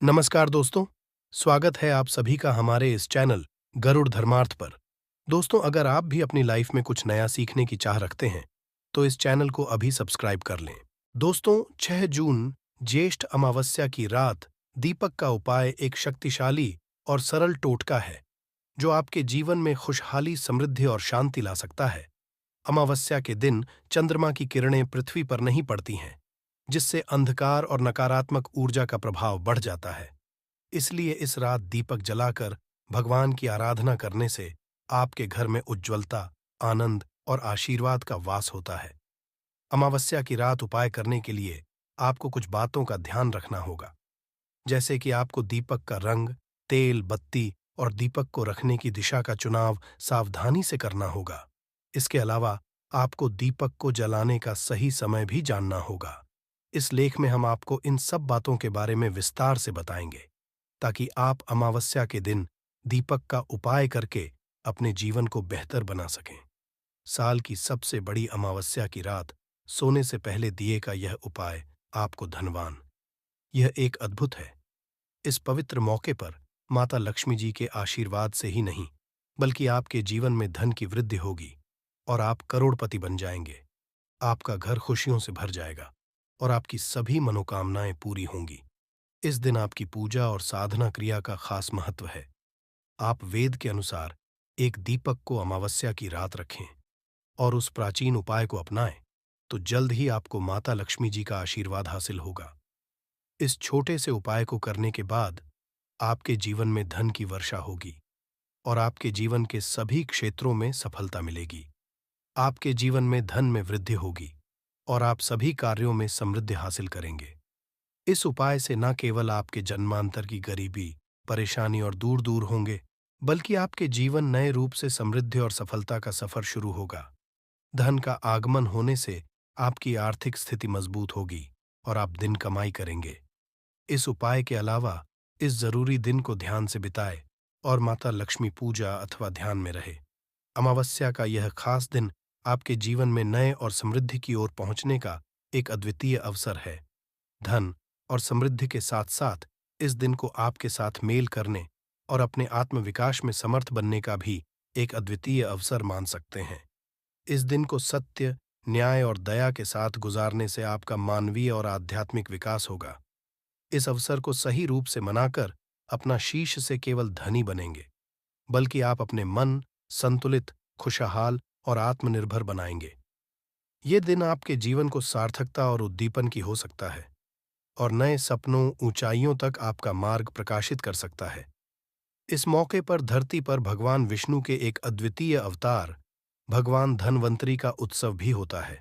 नमस्कार दोस्तों, स्वागत है आप सभी का हमारे इस चैनल गरुड़ धर्मार्थ पर। दोस्तों, अगर आप भी अपनी लाइफ में कुछ नया सीखने की चाह रखते हैं, तो इस चैनल को अभी सब्सक्राइब कर लें। दोस्तों, 6 जून ज्येष्ठ अमावस्या की रात दीपक का उपाय एक शक्तिशाली और सरल टोटका है, जो आपके जीवन में खुशहाली, समृद्धि और शांति ला सकता है। अमावस्या के दिन चंद्रमा की किरणें पृथ्वी पर नहीं पड़ती हैं, जिससे अंधकार और नकारात्मक ऊर्जा का प्रभाव बढ़ जाता है। इसलिए इस रात दीपक जलाकर भगवान की आराधना करने से आपके घर में उज्ज्वलता, आनंद और आशीर्वाद का वास होता है। अमावस्या की रात उपाय करने के लिए आपको कुछ बातों का ध्यान रखना होगा, जैसे कि आपको दीपक का रंग, तेल, बत्ती और दीपक को रखने की दिशा का चुनाव सावधानी से करना होगा। इसके अलावा आपको दीपक को जलाने का सही समय भी जानना होगा। इस लेख में हम आपको इन सब बातों के बारे में विस्तार से बताएंगे, ताकि आप अमावस्या के दिन दीपक का उपाय करके अपने जीवन को बेहतर बना सकें। साल की सबसे बड़ी अमावस्या की रात सोने से पहले दिए का यह उपाय आपको धनवान, यह एक अद्भुत है। इस पवित्र मौके पर माता लक्ष्मी जी के आशीर्वाद से ही नहीं, बल्कि आपके जीवन में धन की वृद्धि होगी और आप करोड़पति बन जाएंगे। आपका घर खुशियों से भर जाएगा और आपकी सभी मनोकामनाएं पूरी होंगी। इस दिन आपकी पूजा और साधना क्रिया का खास महत्व है। आप वेद के अनुसार एक दीपक को अमावस्या की रात रखें और उस प्राचीन उपाय को अपनाएं, तो जल्द ही आपको माता लक्ष्मी जी का आशीर्वाद हासिल होगा। इस छोटे से उपाय को करने के बाद आपके जीवन में धन की वर्षा होगी और आपके जीवन के सभी क्षेत्रों में सफलता मिलेगी। आपके जीवन में धन में वृद्धि होगी और आप सभी कार्यों में समृद्धि हासिल करेंगे। इस उपाय से न केवल आपके जन्मांतर की गरीबी, परेशानी और दूर दूर होंगे, बल्कि आपके जीवन नए रूप से समृद्धि और सफलता का सफर शुरू होगा। धन का आगमन होने से आपकी आर्थिक स्थिति मजबूत होगी और आप दिन कमाई करेंगे। इस उपाय के अलावा इस जरूरी दिन को ध्यान से बिताए और माता लक्ष्मी पूजा अथवा ध्यान में रहे। अमावस्या का यह खास दिन आपके जीवन में नए और समृद्धि की ओर पहुंचने का एक अद्वितीय अवसर है। धन और समृद्धि के साथ साथ इस दिन को आपके साथ मेल करने और अपने आत्मविकास में समर्थ बनने का भी एक अद्वितीय अवसर मान सकते हैं। इस दिन को सत्य, न्याय और दया के साथ गुजारने से आपका मानवीय और आध्यात्मिक विकास होगा। इस अवसर को सही रूप से मनाकर अपना शीश से केवल धनी बनेंगे, बल्कि आप अपने मन संतुलित, खुशहाल और आत्मनिर्भर बनाएंगे। ये दिन आपके जीवन को सार्थकता और उद्दीपन की हो सकता है और नए सपनों, ऊंचाइयों तक आपका मार्ग प्रकाशित कर सकता है। इस मौके पर धरती पर भगवान विष्णु के एक अद्वितीय अवतार, भगवान धन्वंतरी का उत्सव भी होता है।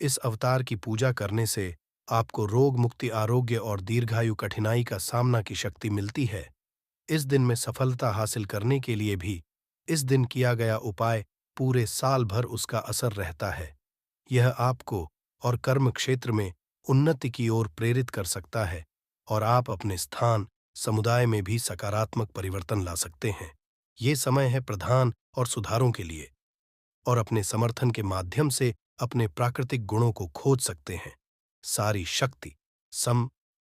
इस अवतार की पूजा करने से आपको रोग मुक्ति, आरोग्य और दीर्घायु कठिनाई का सामना की शक्ति मिलती है। इस दिन में सफलता हासिल करने के लिए भी इस दिन किया गया उपाय पूरे साल भर उसका असर रहता है। यह आपको और कर्म क्षेत्र में उन्नति की ओर प्रेरित कर सकता है और आप अपने स्थान, समुदाय में भी सकारात्मक परिवर्तन ला सकते हैं। ये समय है प्रधान और सुधारों के लिए, और अपने समर्थन के माध्यम से अपने प्राकृतिक गुणों को खोज सकते हैं। सारी शक्ति,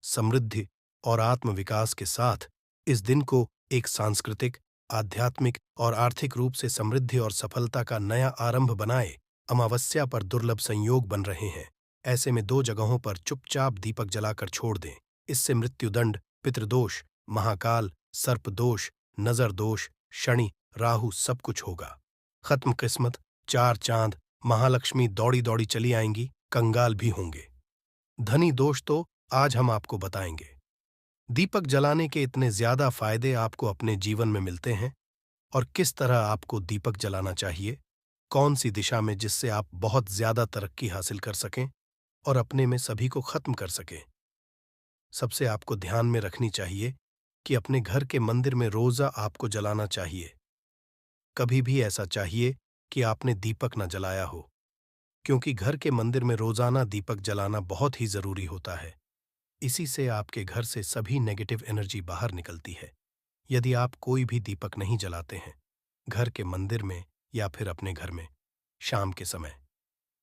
समृद्धि और आत्मविकास के साथ इस दिन को एक सांस्कृतिक, आध्यात्मिक और आर्थिक रूप से समृद्धि और सफलता का नया आरंभ बनाए। अमावस्या पर दुर्लभ संयोग बन रहे हैं। ऐसे में 2 जगहों पर चुपचाप दीपक जलाकर छोड़ दें। इससे मृत्युदंड, पितृदोष, महाकाल, सर्पदोष, नजर दोष, शनि, राहु सब कुछ होगा। खत्म किस्मत, 4 चांद, महालक्ष्मी दौड़ी दौड़ी चली आएंगी, कंगाल भी होंगे। धनी दोष तो आज हम आपको बताएंगे। दीपक जलाने के इतने ज्यादा फायदे आपको अपने जीवन में मिलते हैं, और किस तरह आपको दीपक जलाना चाहिए, कौन सी दिशा में, जिससे आप बहुत ज्यादा तरक्की हासिल कर सकें और अपने में सभी को खत्म कर सकें। सबसे आपको ध्यान में रखनी चाहिए कि अपने घर के मंदिर में रोजा आपको जलाना चाहिए। कभी भी ऐसा चाहिए कि आपने दीपक न जलाया हो, क्योंकि घर के मंदिर में रोजाना दीपक जलाना बहुत ही जरूरी होता है। इसी से आपके घर से सभी नेगेटिव एनर्जी बाहर निकलती है। यदि आप कोई भी दीपक नहीं जलाते हैं घर के मंदिर में या फिर अपने घर में शाम के समय,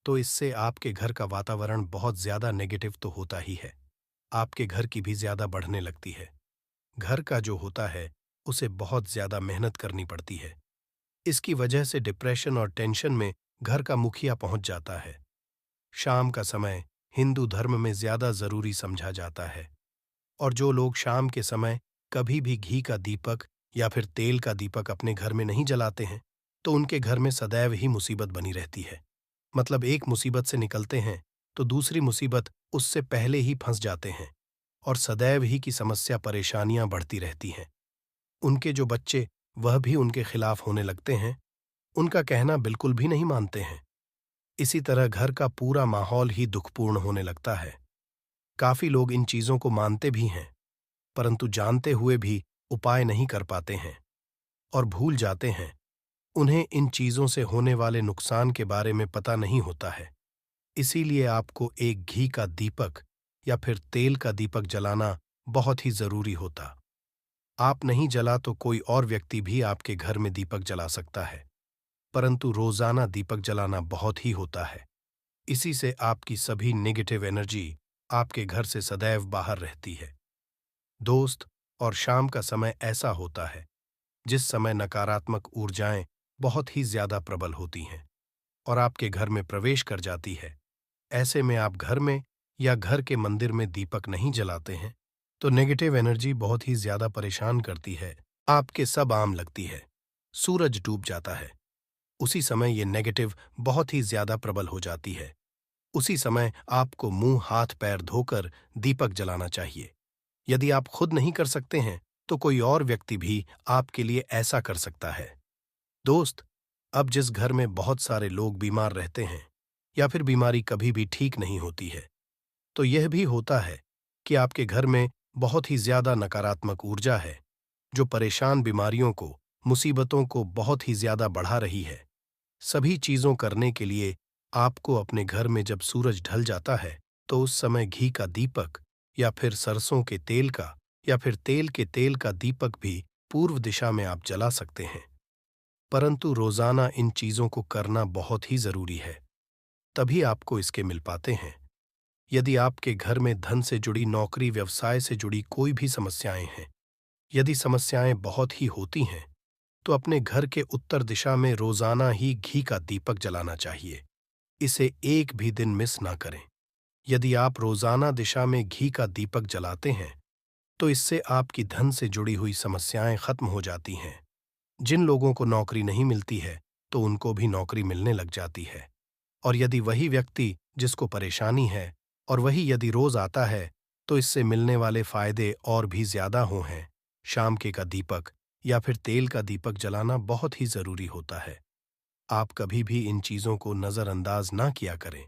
तो इससे आपके घर का वातावरण बहुत ज्यादा नेगेटिव तो होता ही है, आपके घर की भी ज्यादा बढ़ने लगती है। घर का जो होता है उसे बहुत ज्यादा मेहनत करनी पड़ती है। इसकी वजह से डिप्रेशन और टेंशन में घर का मुखिया पहुंच जाता है। शाम का समय हिंदू धर्म में ज्यादा जरूरी समझा जाता है, और जो लोग शाम के समय कभी भी घी का दीपक या फिर तेल का दीपक अपने घर में नहीं जलाते हैं, तो उनके घर में सदैव ही मुसीबत बनी रहती है। मतलब एक मुसीबत से निकलते हैं तो दूसरी मुसीबत उससे पहले ही फंस जाते हैं, और सदैव ही की समस्या परेशानियां बढ़ती रहती हैं। उनके जो बच्चे वह भी उनके खिलाफ होने लगते हैं, उनका कहना बिल्कुल भी नहीं मानते हैं। इसी तरह घर का पूरा माहौल ही दुखपूर्ण होने लगता है। काफी लोग इन चीजों को मानते भी हैं, परंतु जानते हुए भी उपाय नहीं कर पाते हैं और भूल जाते हैं। उन्हें इन चीजों से होने वाले नुकसान के बारे में पता नहीं होता है। इसीलिए आपको एक घी का दीपक या फिर तेल का दीपक जलाना बहुत ही जरूरी होता। आप नहीं जला तो कोई और व्यक्ति भी आपके घर में दीपक जला सकता है, परंतु रोजाना दीपक जलाना बहुत ही होता है। इसी से आपकी सभी नेगेटिव एनर्जी आपके घर से सदैव बाहर रहती है। दोस्त, और शाम का समय ऐसा होता है जिस समय नकारात्मक ऊर्जाएं बहुत ही ज्यादा प्रबल होती हैं और आपके घर में प्रवेश कर जाती है। ऐसे में आप घर में या घर के मंदिर में दीपक नहीं जलाते हैं तो नेगेटिव एनर्जी बहुत ही ज्यादा परेशान करती है, आपके सब आम लगती है। सूरज डूब जाता है, उसी समय ये नेगेटिव बहुत ही ज्यादा प्रबल हो जाती है। उसी समय आपको मुंह हाथ पैर धोकर दीपक जलाना चाहिए। यदि आप खुद नहीं कर सकते हैं तो कोई और व्यक्ति भी आपके लिए ऐसा कर सकता है। दोस्त, अब जिस घर में बहुत सारे लोग बीमार रहते हैं या फिर बीमारी कभी भी ठीक नहीं होती है, तो यह भी होता है कि आपके घर में बहुत ही ज्यादा नकारात्मक ऊर्जा है जो परेशान बीमारियों को, मुसीबतों को बहुत ही ज्यादा बढ़ा रही है। सभी चीजों करने के लिए आपको अपने घर में जब सूरज ढल जाता है तो उस समय घी का दीपक या फिर सरसों के तेल का या फिर तेल के तेल का दीपक भी पूर्व दिशा में आप जला सकते हैं। परंतु रोजाना इन चीजों को करना बहुत ही जरूरी है, तभी आपको इसके मिल पाते हैं। यदि आपके घर में धन से जुड़ी, नौकरी व्यवसाय से जुड़ी कोई भी समस्याएं हैं, यदि समस्याएं बहुत ही होती हैं, तो अपने घर के उत्तर दिशा में रोजाना ही घी का दीपक जलाना चाहिए। इसे एक भी दिन मिस ना करें। यदि आप रोजाना दिशा में घी का दीपक जलाते हैं तो इससे आपकी धन से जुड़ी हुई समस्याएं खत्म हो जाती हैं। जिन लोगों को नौकरी नहीं मिलती है तो उनको भी नौकरी मिलने लग जाती है, और यदि वही व्यक्ति जिसको परेशानी है और वही यदि रोज आता है तो इससे मिलने वाले फायदे और भी ज्यादा हो हैं। शाम के का दीपक या फिर तेल का दीपक जलाना बहुत ही जरूरी होता है। आप कभी भी इन चीजों को नजरअंदाज ना किया करें,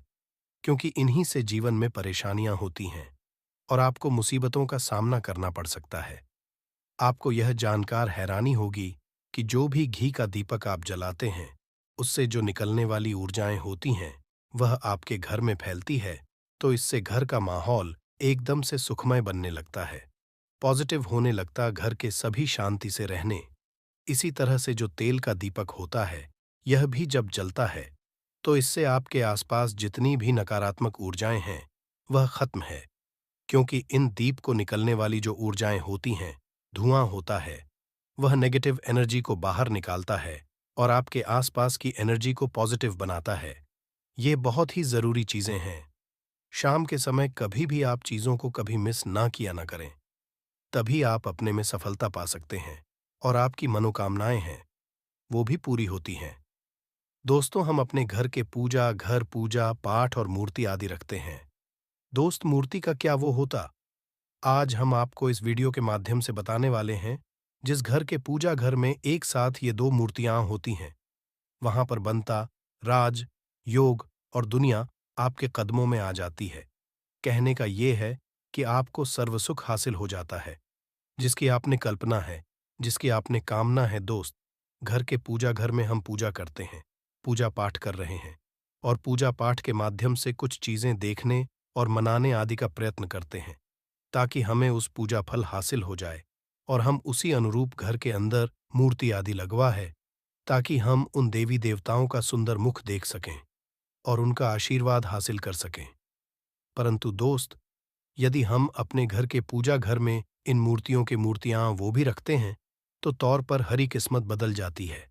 क्योंकि इन्हीं से जीवन में परेशानियां होती हैं और आपको मुसीबतों का सामना करना पड़ सकता है। आपको यह जानकर हैरानी होगी कि जो भी घी का दीपक आप जलाते हैं, उससे जो निकलने वाली ऊर्जाएं होती हैं, वह आपके घर में फैलती है, तो इससे घर का माहौल एकदम से सुखमय बनने लगता है, पॉजिटिव होने लगता, घर के सभी शांति से रहने। इसी तरह से जो तेल का दीपक होता है, यह भी जब जलता है, तो इससे आपके आसपास जितनी भी नकारात्मक ऊर्जाएं हैं, वह खत्म है, क्योंकि इन दीप को निकलने वाली जो ऊर्जाएं होती हैं, धुआं होता है, वह नेगेटिव एनर्जी को बाहर निकालता है और आपके आसपास की एनर्जी को पॉजिटिव बनाता है। ये बहुत ही जरूरी चीजें हैं। शाम के समय कभी भी आप चीजों को कभी मिस ना किया ना करें, तभी आप अपने में सफलता पा सकते हैं और आपकी मनोकामनाएं हैं वो भी पूरी होती हैं। दोस्तों, हम अपने घर के घर पूजा पाठ और मूर्ति आदि रखते हैं। दोस्त, मूर्ति का क्या वो होता, आज हम आपको इस वीडियो के माध्यम से बताने वाले हैं। जिस घर के पूजा घर में एक साथ ये दो मूर्तियां होती हैं, वहां पर बनता, राज, योग और दुनिया आपके कदमों में आ जाती है। कहने का ये है कि आपको सर्वसुख हासिल हो जाता है, जिसकी आपने कल्पना है, जिसकी आपने कामना है। दोस्त, घर के पूजा घर में हम पूजा करते हैं, पूजा पाठ कर रहे हैं, और पूजा पाठ के माध्यम से कुछ चीजें देखने और मनाने आदि का प्रयत्न करते हैं, ताकि हमें उस पूजा फल हासिल हो जाए, और हम उसी अनुरूप घर के अंदर मूर्ति आदि लगवा है, ताकि हम उन देवी देवताओं का सुंदर मुख देख सकें और उनका आशीर्वाद हासिल कर सकें। परंतु दोस्त, यदि हम अपने घर के पूजा घर में इन मूर्तियों के मूर्तियां वो भी रखते हैं तो तौर पर हरी किस्मत बदल जाती है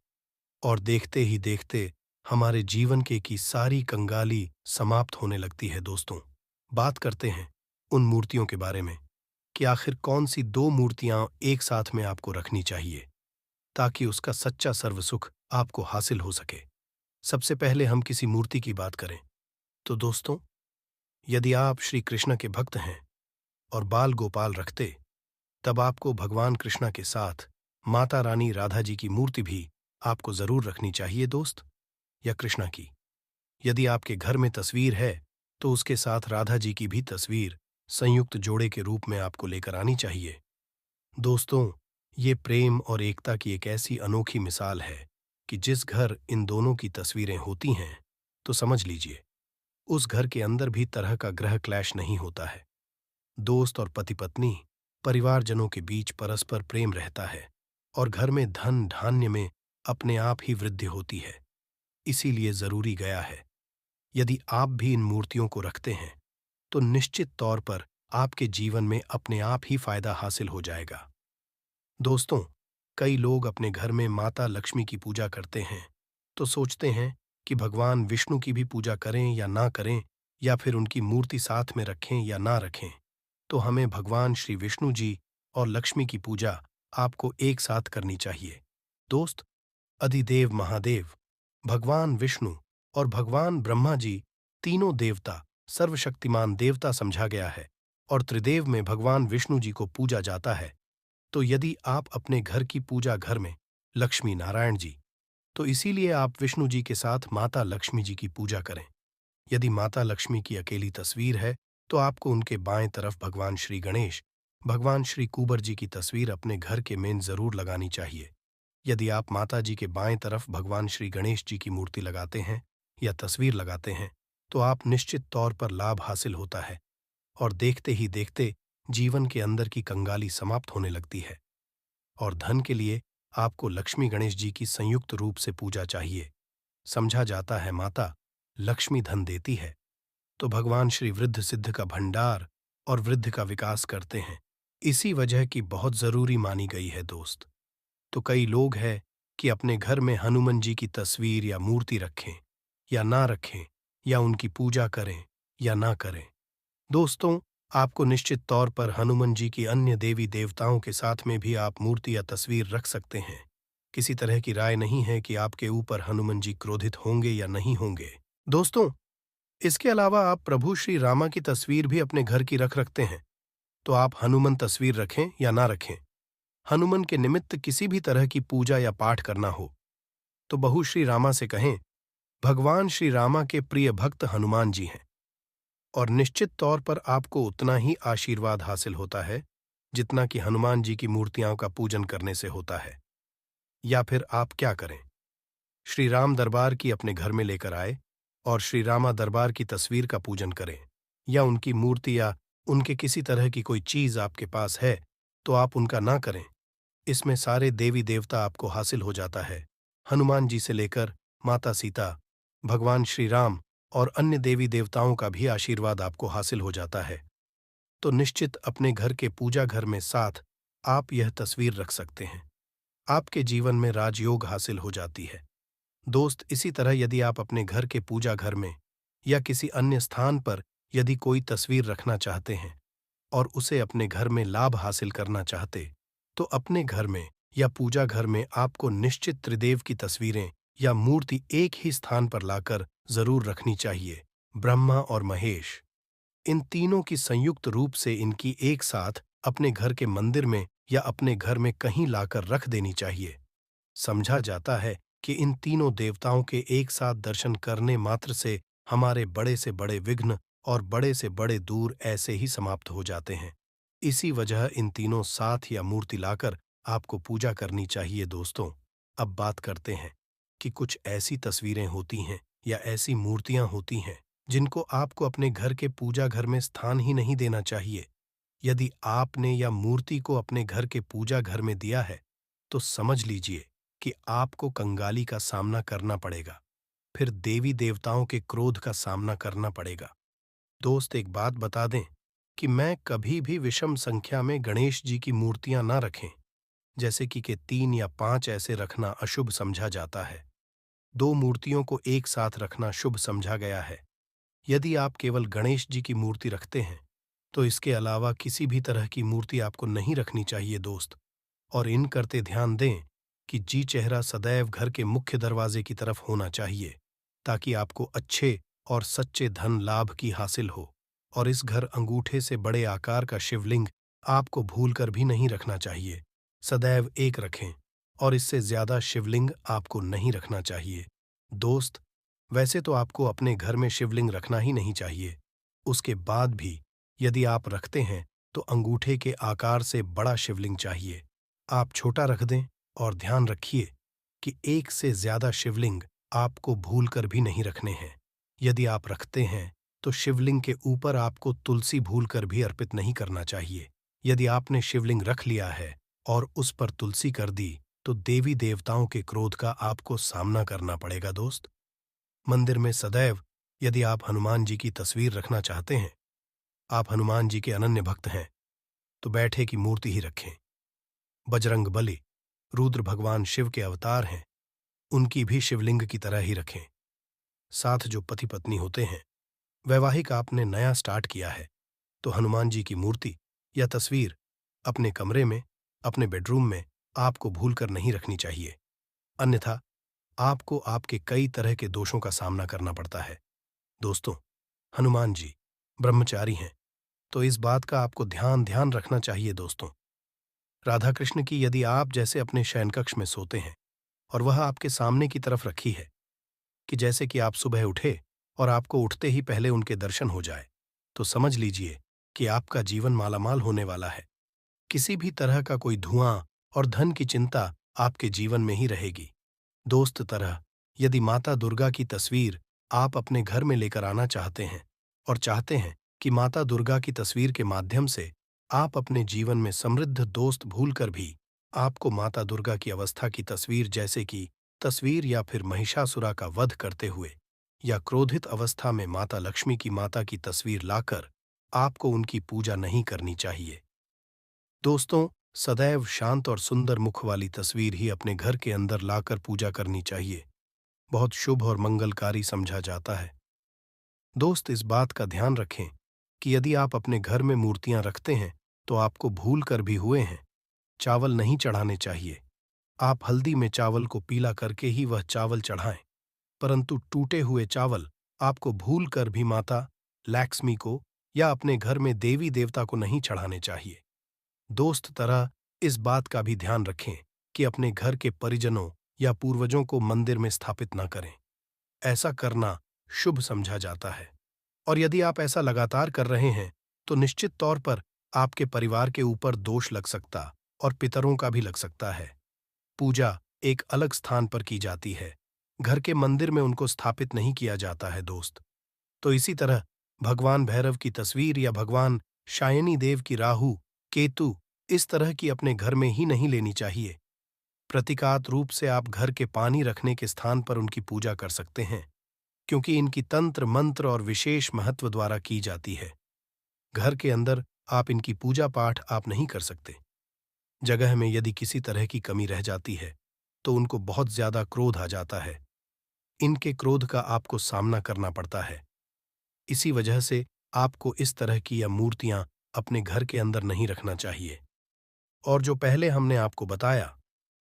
और देखते ही देखते हमारे जीवन की सारी कंगाली समाप्त होने लगती है। दोस्तों, बात करते हैं उन मूर्तियों के बारे में कि आखिर कौन सी दो मूर्तियां एक साथ में आपको रखनी चाहिए ताकि उसका सच्चा सर्वसुख आपको हासिल हो सके। सबसे पहले हम किसी मूर्ति की बात करें तो दोस्तों, यदि आप श्री कृष्ण के भक्त हैं और बाल गोपाल रखते, तब आपको भगवान कृष्णा के साथ माता रानी राधा जी की मूर्ति भी आपको जरूर रखनी चाहिए दोस्त, या कृष्णा की। यदि आपके घर में तस्वीर है तो उसके साथ राधा जी की भी तस्वीर संयुक्त जोड़े के रूप में आपको लेकर आनी चाहिए। दोस्तों, ये प्रेम और एकता की एक ऐसी अनोखी मिसाल है कि जिस घर इन दोनों की तस्वीरें होती हैं तो समझ लीजिए उस घर के अंदर भी तरह का ग्रह क्लैश नहीं होता है। दोस्त और पति पत्नी, परिवारजनों के बीच परस्पर प्रेम रहता है और घर में धन धान्य में अपने आप ही वृद्धि होती है। इसीलिए जरूरी गया है, यदि आप भी इन मूर्तियों को रखते हैं तो निश्चित तौर पर आपके जीवन में अपने आप ही फायदा हासिल हो जाएगा। दोस्तों, कई लोग अपने घर में माता लक्ष्मी की पूजा करते हैं तो सोचते हैं कि भगवान विष्णु की भी पूजा करें या ना करें, या फिर उनकी मूर्ति साथ में रखें या ना रखें। तो हमें भगवान श्री विष्णु जी और लक्ष्मी की पूजा आपको एक साथ करनी चाहिए। दोस्त, अधिदेव महादेव भगवान विष्णु और भगवान ब्रह्मा जी तीनों देवता सर्वशक्तिमान देवता समझा गया है और त्रिदेव में भगवान विष्णु जी को पूजा जाता है। तो यदि आप अपने घर की पूजा घर में लक्ष्मी नारायण जी, तो इसीलिए आप विष्णु जी के साथ माता लक्ष्मी जी की पूजा करें। यदि माता लक्ष्मी की अकेली तस्वीर है तो आपको उनके बाएं तरफ भगवान श्री गणेश, भगवान श्री कुबर जी की तस्वीर अपने घर के मेन जरूर लगानी चाहिए। यदि आप माता जी के बाएं तरफ भगवान श्री गणेश जी की मूर्ति लगाते हैं या तस्वीर लगाते हैं तो आप निश्चित तौर पर लाभ हासिल होता है और देखते ही देखते जीवन के अंदर की कंगाली समाप्त होने लगती है। और धन के लिए आपको लक्ष्मी गणेश जी की संयुक्त रूप से पूजा चाहिए। समझा जाता है माता लक्ष्मी धन देती है, तो भगवान श्री वृद्ध सिद्ध का भंडार और वृद्ध का विकास करते हैं। इसी वजह की बहुत जरूरी मानी गई है दोस्त। तो कई लोग हैं कि अपने घर में हनुमान जी की तस्वीर या मूर्ति रखें या ना रखें, या उनकी पूजा करें या ना करें। दोस्तों, आपको निश्चित तौर पर हनुमान जी की अन्य देवी देवताओं के साथ में भी आप मूर्ति या तस्वीर रख सकते हैं। किसी तरह की राय नहीं है कि आपके ऊपर हनुमान जी क्रोधित होंगे या नहीं होंगे। दोस्तों, इसके अलावा आप प्रभु श्री रामा की तस्वीर भी अपने घर की रखते हैं, तो आप हनुमान तस्वीर रखें या ना रखें, हनुमान के निमित्त किसी भी तरह की पूजा या पाठ करना हो तो बहू श्री रामा से कहें भगवान श्री रामा के प्रिय भक्त हनुमान जी हैं, और निश्चित तौर पर आपको उतना ही आशीर्वाद हासिल होता है जितना कि हनुमान जी की मूर्तियों का पूजन करने से होता है। या फिर आप क्या करें, श्री राम दरबार की अपने घर में लेकर आए और श्री रामा दरबार की तस्वीर का पूजन करें, या उनकी मूर्ति या उनके किसी तरह की कोई चीज आपके पास है तो आप उनका ना करें। इसमें सारे देवी देवता आपको हासिल हो जाता है। हनुमान जी से लेकर माता सीता, भगवान श्री राम और अन्य देवी देवताओं का भी आशीर्वाद आपको हासिल हो जाता है। तो निश्चित अपने घर के पूजा घर में साथ आप यह तस्वीर रख सकते हैं। आपके जीवन में राजयोग हासिल हो जाती है। दोस्त, इसी तरह यदि आप अपने घर के पूजा घर में या किसी अन्य स्थान पर यदि कोई तस्वीर रखना चाहते हैं और उसे अपने घर में लाभ हासिल करना चाहते, तो अपने घर में या पूजा घर में आपको निश्चित त्रिदेव की तस्वीरें या मूर्ति एक ही स्थान पर लाकर जरूर रखनी चाहिए। ब्रह्मा और महेश, इन तीनों की संयुक्त रूप से इनकी एक साथ अपने घर के मंदिर में या अपने घर में कहीं लाकर रख देनी चाहिए। समझा जाता है कि इन तीनों देवताओं के एक साथ दर्शन करने मात्र से हमारे बड़े से बड़े विघ्न और बड़े से बड़े दूर ऐसे ही समाप्त हो जाते हैं। इसी वजह इन तीनों साथ या मूर्ति लाकर आपको पूजा करनी चाहिए। दोस्तों, अब बात करते हैं कि कुछ ऐसी तस्वीरें होती हैं या ऐसी मूर्तियां होती हैं जिनको आपको अपने घर के पूजा घर में स्थान ही नहीं देना चाहिए। यदि आपने या मूर्ति को अपने घर के पूजा घर में दिया है तो समझ लीजिए कि आपको कंगाली का सामना करना पड़ेगा, फिर देवी देवताओं के क्रोध का सामना करना पड़ेगा। दोस्त, एक बात बता दें कि मैं कभी भी विषम संख्या में गणेश जी की मूर्तियां ना रखें, जैसे कि 3 या 5 ऐसे रखना अशुभ समझा जाता है। 2 मूर्तियों को एक साथ रखना शुभ समझा गया है। यदि आप केवल गणेश जी की मूर्ति रखते हैं, तो इसके अलावा किसी भी तरह की मूर्ति आपको नहीं रखनी चाहिए दोस्त। और इन करते ध्यान दें कि जी चेहरा सदैव घर के मुख्य दरवाजे की तरफ होना चाहिए, ताकि आपको अच्छे और सच्चे धन लाभ की हासिल हो। और इस घर अंगूठे से बड़े आकार का शिवलिंग आपको भूलकर भी नहीं रखना चाहिए। सदैव एक रखें, और इससे ज्यादा शिवलिंग आपको नहीं रखना चाहिए। दोस्त, वैसे तो आपको अपने घर में शिवलिंग रखना ही नहीं चाहिए। उसके बाद भी यदि आप रखते हैं तो अंगूठे के आकार से बड़ा शिवलिंग चाहिए। आप छोटा रख दें, और ध्यान रखिए कि एक से ज्यादा शिवलिंग आपको भूलकर भी नहीं रखने हैं। यदि आप रखते हैं तो शिवलिंग के ऊपर आपको तुलसी भूलकर भी अर्पित नहीं करना चाहिए। यदि आपने शिवलिंग रख लिया है और उस पर तुलसी कर दी, तो देवी देवताओं के क्रोध का आपको सामना करना पड़ेगा दोस्त। मंदिर में सदैव यदि आप हनुमान जी की तस्वीर रखना चाहते हैं, आप हनुमान जी के अनन्य भक्त हैं, तो बैठे की मूर्ति ही रखें। बजरंग बली, रुद्र भगवान शिव के अवतार हैं, उनकी भी शिवलिंग की तरह ही रखें। साथ जो पति पत्नी होते हैं, वैवाहिक आपने नया स्टार्ट किया है, तो हनुमान जी की मूर्ति या तस्वीर अपने कमरे में, अपने बेडरूम में आपको भूलकर नहीं रखनी चाहिए। अन्यथा आपको आपके कई तरह के दोषों का सामना करना पड़ता है। दोस्तों, हनुमान जी ब्रह्मचारी हैं, तो इस बात का आपको ध्यान रखना चाहिए दोस्तों। राधा कृष्ण की यदि आप जैसे अपने शयनकक्ष में सोते हैं और वह आपके सामने की तरफ रखी है, कि जैसे कि आप सुबह उठे और आपको उठते ही पहले उनके दर्शन हो जाए, तो समझ लीजिए कि आपका जीवन मालामाल होने वाला है। किसी भी तरह का कोई धुआं और धन की चिंता आपके जीवन में ही रहेगी। दोस्त तरह यदि माता दुर्गा की तस्वीर आप अपने घर में लेकर आना चाहते हैं, और चाहते हैं कि माता दुर्गा की तस्वीर के माध्यम से आप अपने जीवन में समृद्ध दोस्त भूलकर भी आपको माता दुर्गा की अवस्था की तस्वीर, जैसे कि तस्वीर या फिर महिषासुरा का वध करते हुए, या क्रोधित अवस्था में माता लक्ष्मी की माता की तस्वीर लाकर आपको उनकी पूजा नहीं करनी चाहिए। दोस्तों, सदैव शांत और सुंदर मुख वाली तस्वीर ही अपने घर के अंदर लाकर पूजा करनी चाहिए। बहुत शुभ और मंगलकारी समझा जाता है। दोस्त, इस बात का ध्यान रखें कि यदि आप अपने घर में मूर्तियां रखते हैं, तो आपको भूल कर भी हुए हैं, चावल नहीं चढ़ाने चाहिए। आप हल्दी में चावल को पीला करके ही वह चावल चढ़ाएं, परंतु टूटे हुए चावल आपको भूल कर भी माता लक्ष्मी को या अपने घर में देवी देवता को नहीं चढ़ाने चाहिए। दोस्त तरह इस बात का भी ध्यान रखें कि अपने घर के परिजनों या पूर्वजों को मंदिर में स्थापित न करें। ऐसा करना शुभ समझा जाता है, और यदि आप ऐसा लगातार कर रहे हैं, तो निश्चित तौर पर आपके परिवार के ऊपर दोष लग सकता और पितरों का भी लग सकता है। पूजा एक अलग स्थान पर की जाती है, घर के मंदिर में उनको स्थापित नहीं किया जाता है दोस्त। तो इसी तरह भगवान भैरव की तस्वीर या भगवान शायनी देव की राहु केतु इस तरह की अपने घर में ही नहीं लेनी चाहिए। प्रतीकात्मक रूप से आप घर के पानी रखने के स्थान पर उनकी पूजा कर सकते हैं, क्योंकि इनकी तंत्र मंत्र और विशेष महत्व द्वारा की जाती है। घर के अंदर आप इनकी पूजा पाठ आप नहीं कर सकते। जगह में यदि किसी तरह की कमी रह जाती है, तो उनको बहुत ज्यादा क्रोध आ जाता है। इनके क्रोध का आपको सामना करना पड़ता है। इसी वजह से आपको इस तरह की या मूर्तियां अपने घर के अंदर नहीं रखना चाहिए। और जो पहले हमने आपको बताया,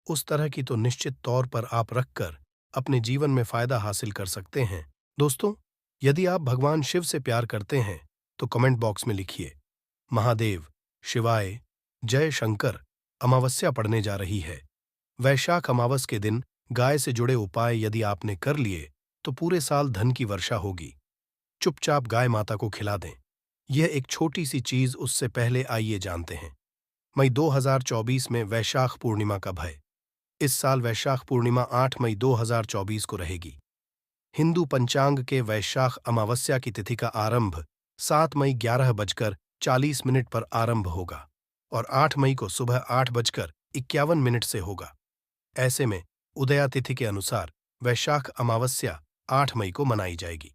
उस तरह की तो निश्चित तौर पर आप रखकर अपने जीवन में फायदा हासिल कर सकते हैं। दोस्तों, यदि आप भगवान शिव से प्यार करते हैं, तो कमेंट बॉक्स में लिखिए महादेव, शिवाय, जय शंकर। अमावस्या पड़ने जा रही है। वैशाख अमावस के दिन गाय से जुड़े उपाय यदि आपने कर लिए, तो पूरे साल धन की वर्षा होगी। चुपचाप गाय माता को खिला दें। यह एक छोटी सी चीज, उससे पहले आइए जानते हैं मई 2024 में वैशाख पूर्णिमा कब है। इस साल वैशाख पूर्णिमा 8 मई 2024 को रहेगी। हिंदू पंचांग के वैशाख अमावस्या की तिथि का आरंभ 7 मई 11:40 पर आरंभ होगा, और 8 मई को सुबह 8:51 से होगा। ऐसे में उदया तिथि के अनुसार वैशाख अमावस्या 8 मई को मनाई जाएगी।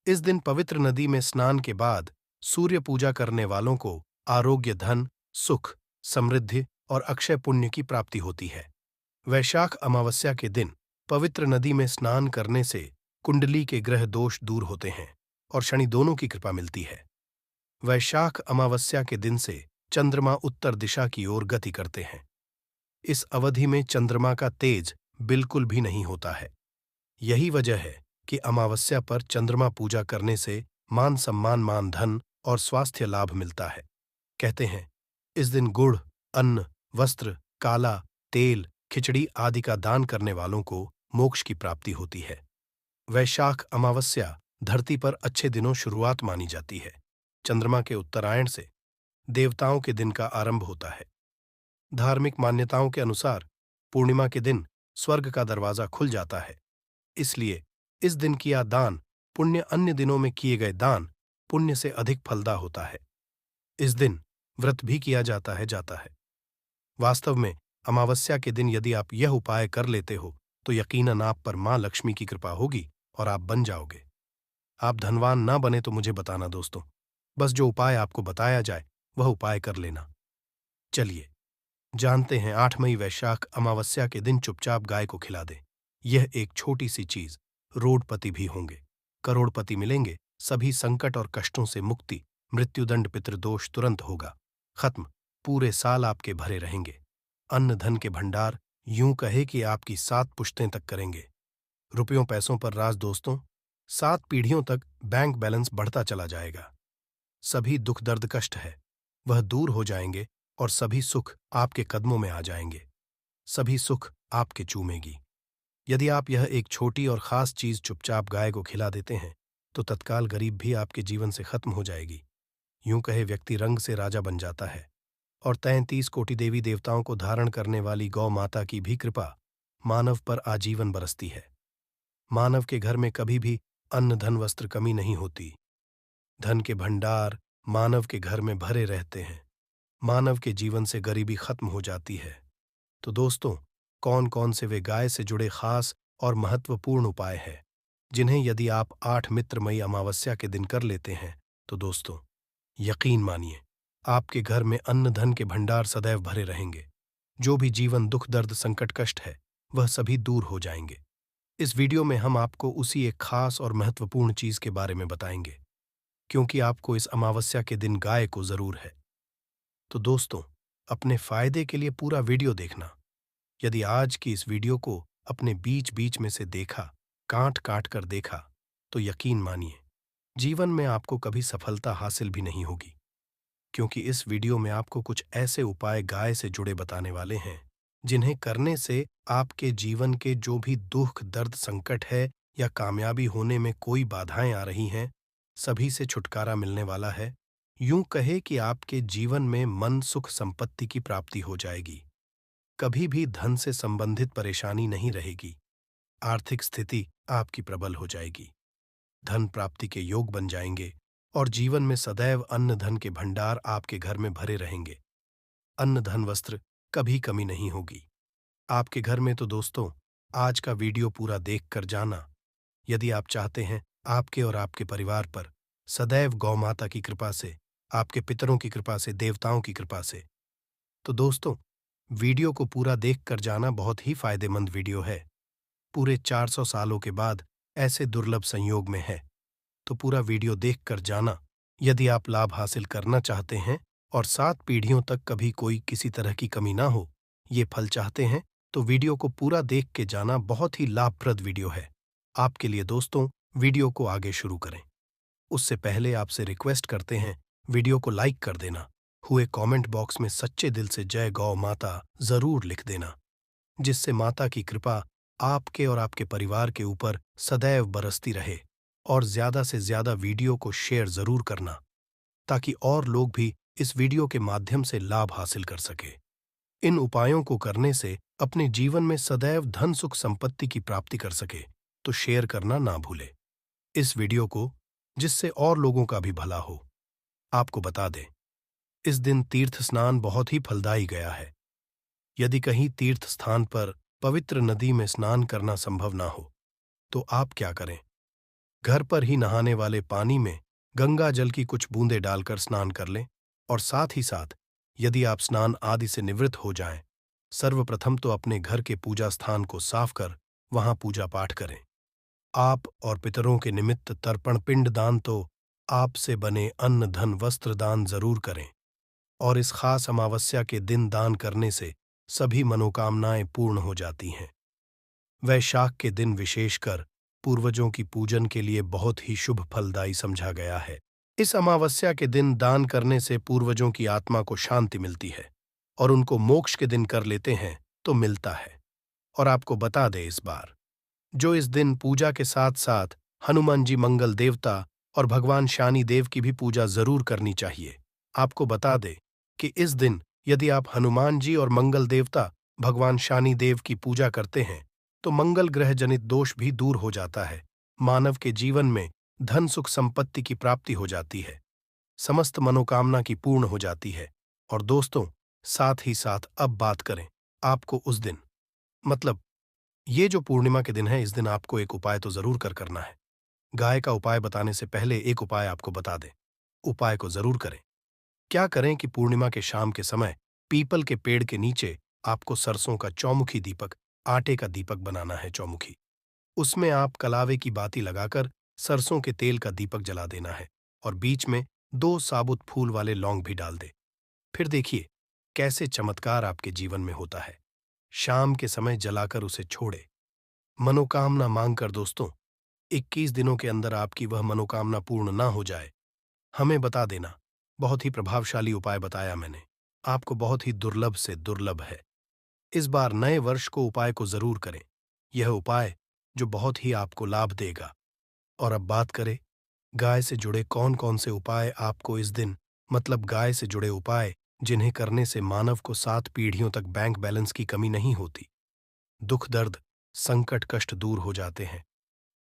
इस दिन पवित्र नदी में स्नान के बाद सूर्य पूजा करने वालों को आरोग्य, धन, सुख, समृद्धि और अक्षय पुण्य की प्राप्ति होती है। वैशाख अमावस्या के दिन पवित्र नदी में स्नान करने से कुंडली के ग्रह दोष दूर होते हैं और शनि दोनों की कृपा मिलती है। वैशाख अमावस्या के दिन से चंद्रमा उत्तर दिशा की ओर गति करते हैं। इस अवधि में चंद्रमा का तेज बिल्कुल भी नहीं होता है। यही वजह है कि अमावस्या पर चंद्रमा पूजा करने से मान सम्मान, मान धन और स्वास्थ्य लाभ मिलता है। कहते हैं इस दिन गुड़, अन्न, वस्त्र, काला, तेल, खिचड़ी आदि का दान करने वालों को मोक्ष की प्राप्ति होती है। वैशाख अमावस्या धरती पर अच्छे दिनों शुरुआत मानी जाती है। चंद्रमा के उत्तरायण से देवताओं के दिन का आरंभ होता है। धार्मिक मान्यताओं के अनुसार पूर्णिमा के दिन स्वर्ग का दरवाजा खुल जाता है। इसलिए इस दिन किया दान पुण्य अन्य दिनों में किए गए दान पुण्य से अधिक फलदा होता है। इस दिन व्रत भी किया जाता है। वास्तव में अमावस्या के दिन यदि आप यह उपाय कर लेते हो तो यकीनन आप पर मां लक्ष्मी की कृपा होगी और आप बन जाओगे। आप धनवान ना बने तो मुझे बताना दोस्तों, बस जो उपाय आपको बताया जाए वह उपाय कर लेना। चलिए जानते हैं 8 मई वैशाख अमावस्या के दिन चुपचाप गाय को खिला दें। यह एक छोटी सी चीज, रोडपति भी होंगे, करोड़पति मिलेंगे, सभी संकट और कष्टों से मुक्ति, मृत्युदंड, पितृदोष तुरंत होगा खत्म, पूरे साल आपके भरे रहेंगे। अन्न धन के भंडार यूं कहे कि आपकी 7 पुश्तें तक करेंगे। रुपयों पैसों पर राज दोस्तों, 7 पीढ़ियों तक बैंक बैलेंस बढ़ता चला जाएगा। सभी दुख दर्द कष्ट है वह दूर हो जाएंगे और सभी सुख आपके कदमों में आ जाएंगे। सभी सुख आपके चूमेगी। यदि आप यह एक छोटी और खास चीज चुपचाप गाय को खिला देते हैं तो तत्काल गरीब भी आपके जीवन से खत्म हो जाएगी। यूं कहे व्यक्ति रंग से राजा बन जाता है और 33 कोटि देवी देवताओं को धारण करने वाली गौ माता की भी कृपा मानव पर आजीवन बरसती है। मानव के घर में कभी भी अन्न धन वस्त्र कमी नहीं होती। धन के भंडार मानव के घर में भरे रहते हैं। मानव के जीवन से गरीबी खत्म हो जाती है। तो दोस्तों, कौन कौन से वे गाय से जुड़े खास और महत्वपूर्ण उपाय हैं जिन्हें यदि आप 8 मित्र मई अमावस्या के दिन कर लेते हैं तो दोस्तों यकीन मानिए आपके घर में अन्न धन के भंडार सदैव भरे रहेंगे। जो भी जीवन दुख दर्द संकट कष्ट है वह सभी दूर हो जाएंगे। इस वीडियो में हम आपको उसी एक खास और महत्वपूर्ण चीज के बारे में बताएंगे क्योंकि आपको इस अमावस्या के दिन गाय को जरूर है। तो दोस्तों, अपने फायदे के लिए पूरा वीडियो देखना। यदि आज की इस वीडियो को अपने बीच बीच में से देखा, काट काट कर देखा, तो यकीन मानिए जीवन में आपको कभी सफलता हासिल भी नहीं होगी, क्योंकि इस वीडियो में आपको कुछ ऐसे उपाय गाय से जुड़े बताने वाले हैं जिन्हें करने से आपके जीवन के जो भी दुख दर्द संकट है या कामयाबी होने में कोई बाधाएं आ रही हैं, सभी से छुटकारा मिलने वाला है। यूं कहे कि आपके जीवन में मन सुख संपत्ति की प्राप्ति हो जाएगी। कभी भी धन से संबंधित परेशानी नहीं रहेगी। आर्थिक स्थिति आपकी प्रबल हो जाएगी। धन प्राप्ति के योग बन जाएंगे और जीवन में सदैव अन्न धन के भंडार आपके घर में भरे रहेंगे। अन्न धन वस्त्र कभी कमी नहीं होगी आपके घर में। तो दोस्तों, आज का वीडियो पूरा देख कर जाना यदि आप चाहते हैं आपके और आपके परिवार पर सदैव गौ माता की कृपा से, आपके पितरों की कृपा से, देवताओं की कृपा से। तो दोस्तों, वीडियो को पूरा देख कर जाना बहुत ही फायदेमंद वीडियो है। पूरे 400 सालों के बाद ऐसे दुर्लभ संयोग में है, तो पूरा वीडियो देख कर जाना यदि आप लाभ हासिल करना चाहते हैं और 7 पीढ़ियों तक कभी कोई किसी तरह की कमी ना हो, ये फल चाहते हैं तो वीडियो को पूरा देख के जाना। बहुत ही लाभप्रद वीडियो है आपके लिए। दोस्तों, वीडियो को आगे शुरू करें उससे पहले आपसे रिक्वेस्ट करते हैं वीडियो को लाइक कर देना। हुए कमेंट बॉक्स में सच्चे दिल से जय गौ माता जरूर लिख देना, जिससे माता की कृपा आपके और आपके परिवार के ऊपर सदैव बरसती रहे। और ज्यादा से ज्यादा वीडियो को शेयर जरूर करना ताकि और लोग भी इस वीडियो के माध्यम से लाभ हासिल कर सके। इन उपायों को करने से अपने जीवन में सदैव धन सुख संपत्ति की प्राप्ति कर सके, तो शेयर करना ना भूले इस वीडियो को, जिससे और लोगों का भी भला हो। आपको बता दें, इस दिन तीर्थ स्नान बहुत ही फलदायी गया है। यदि कहीं तीर्थ स्थान पर पवित्र नदी में स्नान करना संभव ना हो तो आप क्या करें, घर पर ही नहाने वाले पानी में गंगा जल की कुछ बूंदें डालकर स्नान कर लें और साथ ही साथ यदि आप स्नान आदि से निवृत्त हो जाएं, सर्वप्रथम तो अपने घर के पूजा स्थान को साफ कर वहां पूजा पाठ करें। आप और पितरों के निमित्त तर्पण पिंड दान तो आपसे बने अन्न धन वस्त्र दान जरूर करें और इस खास अमावस्या के दिन दान करने से सभी मनोकामनाएं पूर्ण हो जाती हैं। वैशाख के दिन विशेषकर पूर्वजों की पूजन के लिए बहुत ही शुभ फलदायी समझा गया है। इस अमावस्या के दिन दान करने से पूर्वजों की आत्मा को शांति मिलती है और उनको मोक्ष के दिन कर लेते हैं तो मिलता है। और आपको बता दें इस बार, जो इस दिन पूजा के साथ साथ हनुमान जी मंगल देवता और भगवान शनि देव की भी पूजा जरूर करनी चाहिए। आपको बता दें कि इस दिन यदि आप हनुमान जी और मंगल देवता भगवान शनि देव की पूजा करते हैं तो मंगल ग्रह जनित दोष भी दूर हो जाता है, मानव के जीवन में धन सुख संपत्ति की प्राप्ति हो जाती है, समस्त मनोकामना की पूर्ण हो जाती है। और दोस्तों, साथ ही साथ अब बात करें आपको उस दिन, मतलब ये जो पूर्णिमा के दिन है, इस दिन आपको एक उपाय तो जरूर करना है। गाय का उपाय बताने से पहले एक उपाय आपको बता दें, उपाय को जरूर करें। क्या करें कि पूर्णिमा के शाम के समय पीपल के पेड़ के नीचे आपको सरसों का चौमुखी दीपक, आटे का दीपक बनाना है चौमुखी। उसमें आप कलावे की बाती लगाकर सरसों के तेल का दीपक जला देना है और बीच में 2 साबुत फूल वाले लौंग भी डाल दे। फिर देखिए कैसे चमत्कार आपके जीवन में होता है। शाम के समय जलाकर उसे छोड़े, मनोकामना मांगकर दोस्तों 21 दिनों के अंदर आपकी वह मनोकामना पूर्ण ना हो जाए, हमें बता देना। बहुत ही प्रभावशाली उपाय बताया मैंने, आपको बहुत ही दुर्लभ से दुर्लभ है। इस बार नए वर्ष को उपाय को जरूर करें, यह उपाय जो बहुत ही आपको लाभ देगा। और अब बात करें गाय से जुड़े कौन कौन से उपाय आपको इस दिन, मतलब गाय से जुड़े उपाय जिन्हें करने से मानव को 7 पीढ़ियों तक बैंक बैलेंस की कमी नहीं होती, दुख दर्द संकट कष्ट दूर हो जाते हैं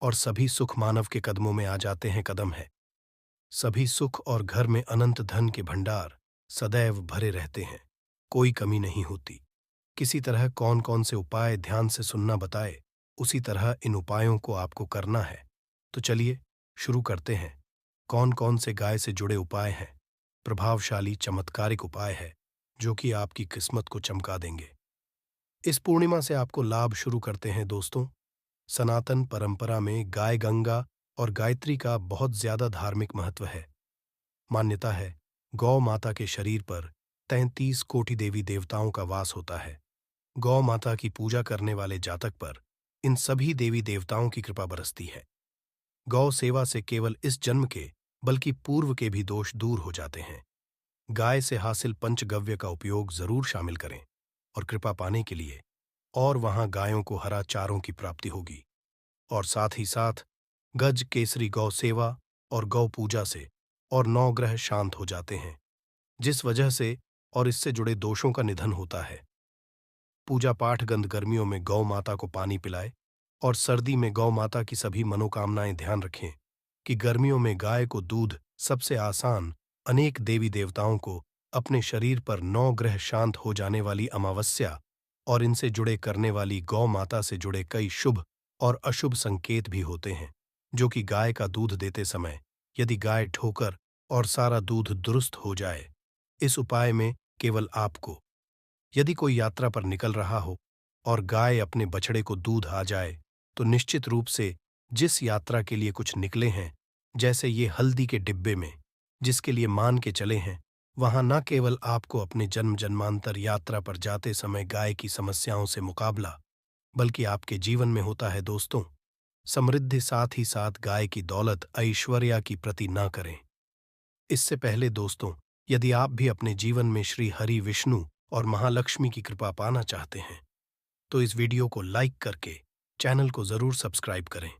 और सभी सुख मानव के कदमों में आ जाते हैं। कदम है सभी सुख और घर में अनंत धन के भंडार सदैव भरे रहते हैं, कोई कमी नहीं होती। किसी तरह कौन कौन से उपाय ध्यान से सुनना बताए, उसी तरह इन उपायों को आपको करना है। तो चलिए शुरू करते हैं। कौन कौन से गाय से जुड़े उपाय हैं, प्रभावशाली चमत्कारिक उपाय है जो कि आपकी किस्मत को चमका देंगे। इस पूर्णिमा से आपको लाभ शुरू करते हैं दोस्तों। सनातन परंपरा में गाय गंगा और गायत्री का बहुत ज्यादा धार्मिक महत्व है। मान्यता है गौ माता के शरीर पर 33 कोटि देवी देवताओं का वास होता है। गौ माता की पूजा करने वाले जातक पर इन सभी देवी देवताओं की कृपा बरसती है। गौ सेवा से केवल इस जन्म के बल्कि पूर्व के भी दोष दूर हो जाते हैं। गाय से हासिल पंचगव्य का उपयोग जरूर शामिल करें और कृपा पाने के लिए, और वहां गायों को हरा चारों की प्राप्ति होगी। और साथ ही साथ गज केसरी गौ सेवा और गौ पूजा से और 9 ग्रह शांत हो जाते हैं, जिस वजह से और इससे जुड़े दोषों का निधन होता है। पूजा पाठ गंध गर्मियों में गौ माता को पानी पिलाए और सर्दी में गौ माता की सभी मनोकामनाएं ध्यान रखें कि गर्मियों में गाय को दूध सबसे आसान, अनेक देवी देवताओं को अपने शरीर पर 9 ग्रह शांत हो जाने वाली अमावस्या और इनसे जुड़े करने वाली गौ माता से जुड़े कई शुभ और अशुभ संकेत भी होते हैं, जो कि गाय का दूध देते समय यदि गाय ठोकर और सारा दूध दुरुस्त हो जाए। इस उपाय में केवल आपको, यदि कोई यात्रा पर निकल रहा हो और गाय अपने बछड़े को दूध आ जाए, तो निश्चित रूप से जिस यात्रा के लिए कुछ निकले हैं, जैसे ये हल्दी के डिब्बे में जिसके लिए मान के चले हैं, वहां न केवल आपको अपने जन्म जन्मांतर यात्रा पर जाते समय गाय की समस्याओं से मुकाबला, बल्कि आपके जीवन में होता है दोस्तों समृद्धि। साथ ही साथ गाय की दौलत ऐश्वर्या की प्रति ना करें। इससे पहले दोस्तों, यदि आप भी अपने जीवन में श्री हरि विष्णु और महालक्ष्मी की कृपा पाना चाहते हैं तो इस वीडियो को लाइक करके चैनल को जरूर सब्सक्राइब करें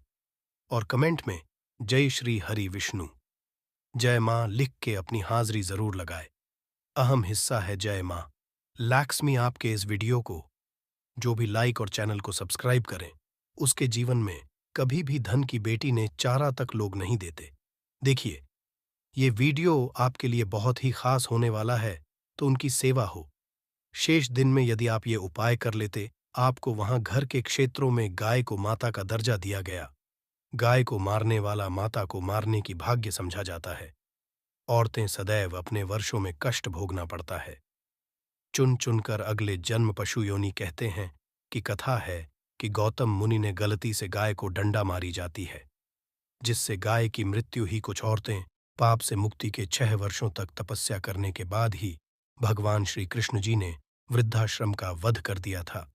और कमेंट में जय श्री हरि विष्णु जय मां लिख के अपनी हाजिरी जरूर लगाए। अहम हिस्सा है जय मां लक्ष्मी। आपके इस वीडियो को जो भी लाइक और चैनल को सब्सक्राइब करें, उसके जीवन में कभी भी धन की बेटी ने चारा तक लोग नहीं देते। देखिए ये वीडियो आपके लिए बहुत ही खास होने वाला है, तो उनकी सेवा हो। शेष दिन में यदि आप ये उपाय कर लेते, आपको वहां घर के क्षेत्रों में गाय को माता का दर्जा दिया गया गाय को मारने वाला माता को मारने की भाग्य समझा जाता है। औरतें सदैव अपने वर्षों में कष्ट भोगना पड़ता है। चुन चुनकर अगले जन्म पशु योनि कहते हैं कि कथा है कि गौतम मुनि ने गलती से गाय को डंडा मारी जाती है, जिससे गाय की मृत्यु ही कुछ औरतें पाप से मुक्ति के 6 वर्षों तक तपस्या करने के बाद ही भगवान श्री कृष्ण जी ने वृद्धाश्रम का वध कर दिया था।